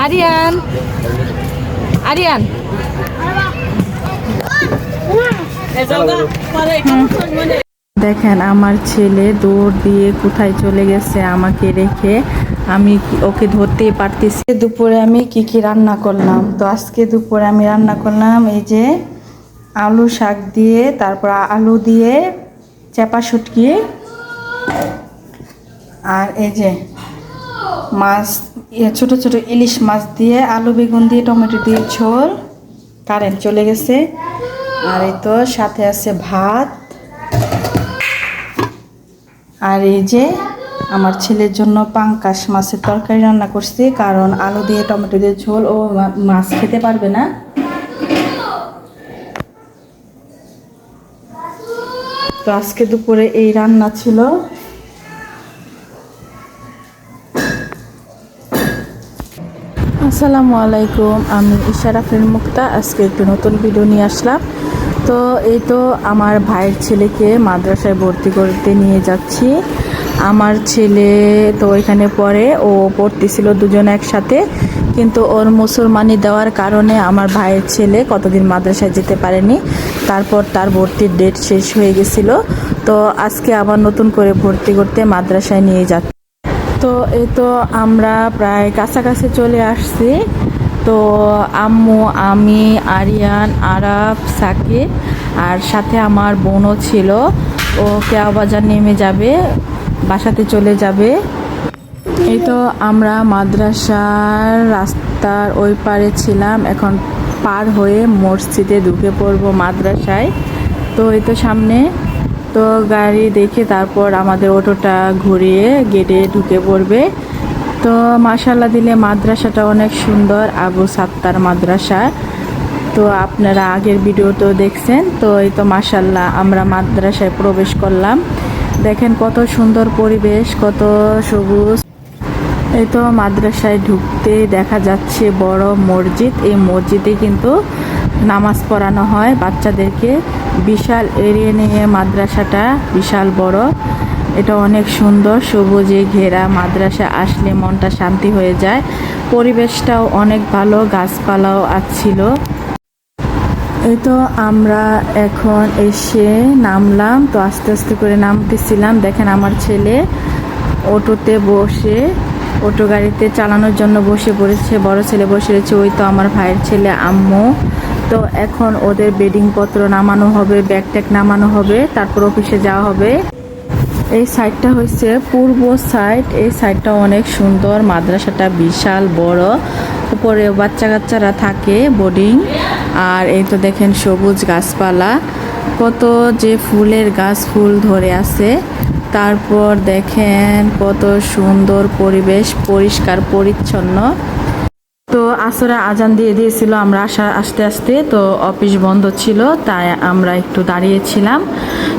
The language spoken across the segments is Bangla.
আরিয়ান আরিয়ান দেখেন আমার ছেলে দৌড় দিয়ে কোথায় চলে গেছে আমাকে রেখে। আমি ওকে ধরতেই পারতেছি। দুপুরে আমি কি রান্না করলাম, তো আজকে দুপুরে আমি রান্না করলাম এই যে আলু শাক দিয়ে, তারপর আলু দিয়ে চাপা শুটকি, আর এই যে মাছ, ছোট ছোট ইলিশ মাছ দিয়ে আলু বেগুন দিয়ে টমেটো দিয়ে ঝোল। কারেন্ট চলে গেছে। আর এই তো সাথে আছে ভাত। আর এই যে আমার ছেলের জন্য পাঙ্কাশ মাছের তরকারি রান্না করছি, কারণ আলু দিয়ে টমেটো দিয়ে ঝোল ও মাছ খেতে পারবে না। তো আজকে দুপুরে এই রান্না ছিল। আসসালামু আলাইকুম, আমি ইশারাফিন মুক্তা। আজকে একটু নতুন ভিডিও নিয়ে আসলাম। তো এই তো আমার ভাইয়ের ছেলেকে মাদ্রাসায় ভর্তি করতে নিয়ে যাচ্ছি। আমার ছেলে তো এখানে পড়ে, ও পড়তেছিল দুজন একসাথে, কিন্তু ওর মুসলমানি দেওয়ার কারণে আমার ভাইয়ের ছেলে কতদিন মাদ্রাসায় যেতে পারেনি। তারপর তার ভর্তির ডেট শেষ হয়ে গেছিল। তো আজকে আবার নতুন করে ভর্তি করতে মাদ্রাসায় নিয়ে যাচ্ছি। তো এই তো আমরা প্রায় কাছাকাছি চলে আসছি। তো আম্মু, আমি, আরিয়ান, আরাফ, সাকিব আর সাথে আমার বোনও ছিল। ও কেয়া বাজার নেমে যাবে, বাসাতে চলে যাবে। এই তো আমরা মাদ্রাসার রাস্তার ওই পারে ছিলাম, এখন পার হয়ে মসজিদে ঢুকে পড়বো মাদ্রাসায়। তো এই তো সামনে তো গাড়ি দেখে তারপর আমাদের অটোটা ঘুরিয়ে গেটে ঢুকে পড়বে। তো মাশাআল্লাহ দিলে মাদ্রাসাটা অনেক সুন্দর, আবু সাত্তার মাদ্রাসা। তো আপনারা আগের ভিডিও তো দেখছেন। তো এই তো মাশাআল্লাহ আমরা মাদ্রাসায় প্রবেশ করলাম। দেখেন কত সুন্দর পরিবেশ, কত সবুজ। এই তো মাদ্রাসায় ঢুকতে দেখা যাচ্ছে বড় মসজিদ। এই মসজিদে কিন্তু নামাজ পড়ানো হয় বাচ্চাদেরকে। বিশাল এরিয়া নিয়ে মাদ্রাসাটা, বিশাল বড়। এটা অনেক সুন্দর, সবুজে ঘেরা। মাদ্রাসা আসলে মনটা শান্তি হয়ে যায়। পরিবেশটাও অনেক ভালো, গাছপালাও আছিল। এই তো আমরা এখন এসে নামলাম। তো আস্তে আস্তে করে নামতেছিলাম। দেখেন আমার ছেলে অটোতে বসে, অটো গাড়িতে চালানোর জন্য বসে পড়েছে। বড় ছেলে বসে রয়েছে, ওই তো আমার ভাইয়ের ছেলে, আম্মু। তো এখন ওদের বেডিংপত্র নামানো হবে, ব্যাগ ট্যাগ নামানো হবে, তারপর অফিসে যাওয়া হবে। এই সাইডটা হচ্ছে পূর্ব সাইড। এই সাইডটা অনেক সুন্দর, মাদ্রাসাটা বিশাল বড়। উপরে বাচ্চা কাচ্চারা থাকে বোর্ডিং। আর এই তো দেখেন সবুজ গাছপালা, কত যে ফুলের গাছ, ফুল ধরে আছে। তারপর দেখেন কত সুন্দর পরিবেশ, পরিষ্কার পরিচ্ছন্ন। তো আসরে আজান দিয়ে দিয়েছিল আমরা আস্তে আস্তে। তো অফিস বন্ধ ছিল, তাই আমরা একটু দাঁড়িয়েছিলাম।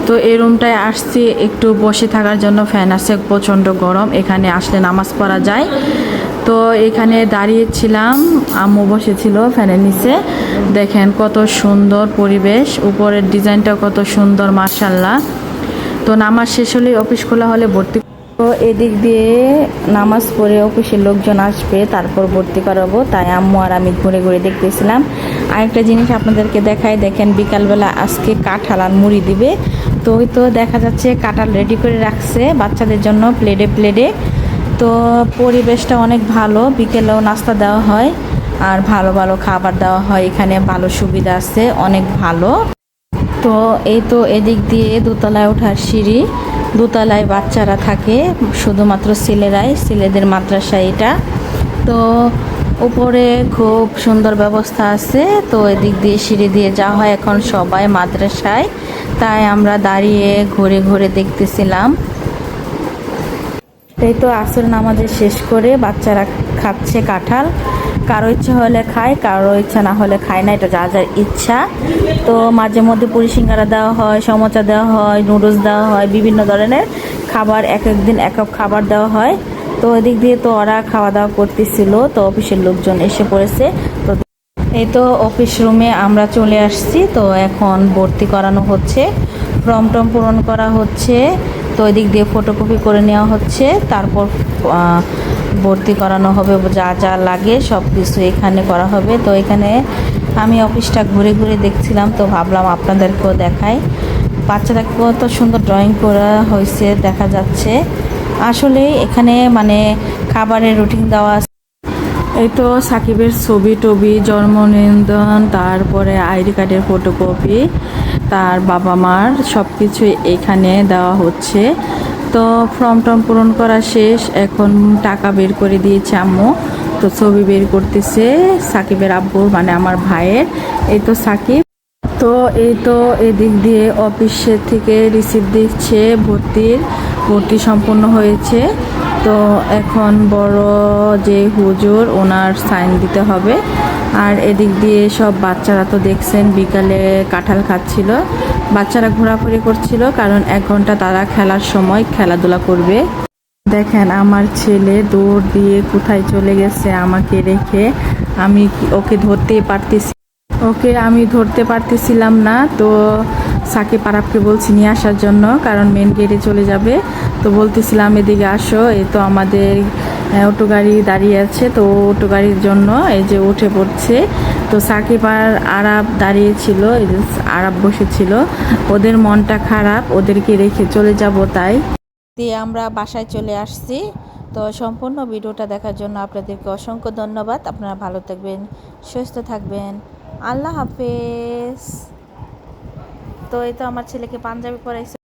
তো এই রুমটায় আসছি একটু বসে থাকার জন্য। ফ্যান আছে, প্রচণ্ড গরম। এখানে আসলে নামাজ পড়া যায়। তো এখানে দাঁড়িয়েছিলাম, আম্মু বসেছিল ফ্যানের নিচে। দেখেন কত সুন্দর পরিবেশ, উপরের ডিজাইনটা কত সুন্দর, মাশাআল্লাহ। তো নামাজ শেষ হলে, অফিস খোলা হলে ভর্তি। তো এদিক দিয়ে নামাজ পড়ে অফিসের লোকজন আসবে, তারপর ভর্তি করাবো। তাই আম্মু আর আমি ঘুরে ঘুরে দেখতেছিলাম। আরেকটা জিনিস আপনাদেরকে দেখাই, দেখেন বিকালবেলা আজকে কাঁঠাল আর মুড়ি দিবে। তো ওই তো দেখা যাচ্ছে কাঁঠাল রেডি করে রাখছে বাচ্চাদের জন্য প্লেটে প্লেটে। তো পরিবেশটা অনেক ভালো, বিকেলেও নাস্তা দেওয়া হয় আর ভালো ভালো খাবার দেওয়া হয়। এখানে ভালো সুবিধা আছে, অনেক ভালো। তো এই তো এদিক দিয়ে দোতলায় ওঠার সিঁড়ি। দোতলায় বাচ্চারা থাকে, শুধুমাত্র ছেলেরাই, ছেলেদের মাদ্রাসা এটা। তো উপরে খুব সুন্দর ব্যবস্থা আছে। তো এদিক দিয়ে সিঁড়ি দিয়ে যাওয়া হয় এখন সবাই মাদ্রাসায়। তাই আমরা দাঁড়িয়ে ঘুরে ঘুরে দেখতেছিলাম। এই তো আসর নামাজে শেষ করে বাচ্চারা খাচ্ছে কাঁঠাল। কারো ইচ্ছা হলে খায়, কারো ইচ্ছা না হলে খায় না, এটা যা যার ইচ্ছা। তো মাঝে মধ্যে পুরি সিঙ্গারা দেওয়া হয়, সমোসা দেওয়া হয়, নুডলস দেওয়া হয়, বিভিন্ন ধরনের খাবার, এক এক দিন এক এক খাবার দেওয়া হয়। তো এদিক দিয়ে তো ওরা খাওয়া দাওয়া করতেছিল। তো অফিসের লোকজন এসে পড়েছে। তো এই তো অফিস রুমে আমরা চলে আসছি। তো এখন ভর্তি করানো হচ্ছে, ফর্ম টর্ম পূরণ করা হচ্ছে। তো এদিক দিয়ে ফটোকপি করে নেওয়া হচ্ছে, তারপর ভর্তি করানো হবে, যা যা লাগে সব কিছু এখানে করা হবে। তো এখানে আমি অফিসটা ঘুরে ঘুরে দেখছিলাম, তো ভাবলাম আপনাদেরকেও দেখাই। বাচ্চারা কত সুন্দর ড্রয়িং করা হয়েছে দেখা যাচ্ছে। আসলে এখানে মানে খাবারের রুটিন দেওয়া আছে। এই তো সাকিবের ছবি টবি, জন্ম নিবন্ধন, তারপরে আইডি কার্ডের ফটোকপি, তার বাবা মার সব কিছুই এখানে দেওয়া হচ্ছে। তো ফর্ম টর্ম পূরণ করা শেষ, এখন টাকা বের করে দিয়েছে আম্মু। তো ছবি বের করতেছে সাকিবের আব্বুর, মানে আমার ভাইয়ের। এই তো সাকিব। তো এই তো এদিক দিয়ে অফিসের থেকে রিসিপ্ট দিচ্ছে, ভর্তি সম্পূর্ণ হয়েছে। তো এখন বড় যে হুজুর ওনার সাইন দিতে হবে। আর এদিক দিয়ে সব বাচ্চারা তো দেখছেন বিকালে কাঁঠাল খাচ্ছিল, বাচ্চারা ঘোরাঘুরি করছিল, কারণ 1 ঘন্টা তারা খেলার সময় খেলাধুলা করবে। দেখেন আমার ছেলে দৌড় দিয়ে কোথায় চলে গেছে আমাকে রেখে। ওকে ধরতে পারতেছিলাম না। তো সাকিব আরাবকে বলছি নিয়ে আসার জন্য, কারণ মেন গেটে চলে যাবে। তো বলতেছিলাম এদিকে আসো, এই তো আমাদের অটো গাড়ি দাঁড়িয়ে আছে, তো অটো গাড়ির জন্য এই যে উঠে পড়ছে। তো সাকিব আর আরাব দাঁড়িয়েছিল, এই যে আরাব বসেছিল, ওদের মনটা খারাপ, ওদেরকে রেখে চলে যাব, তাই দিয়ে আমরা বাসায় চলে আসছি। তো সম্পূর্ণ ভিডিওটা দেখার জন্য আপনাদেরকে অসংখ্য ধন্যবাদ। আপনারা ভালো থাকবেন, সুস্থ থাকবেন, আল্লাহ হাফেজ। তো এই তো আমার ছেলেকে পাঞ্জাবি পরাইছে।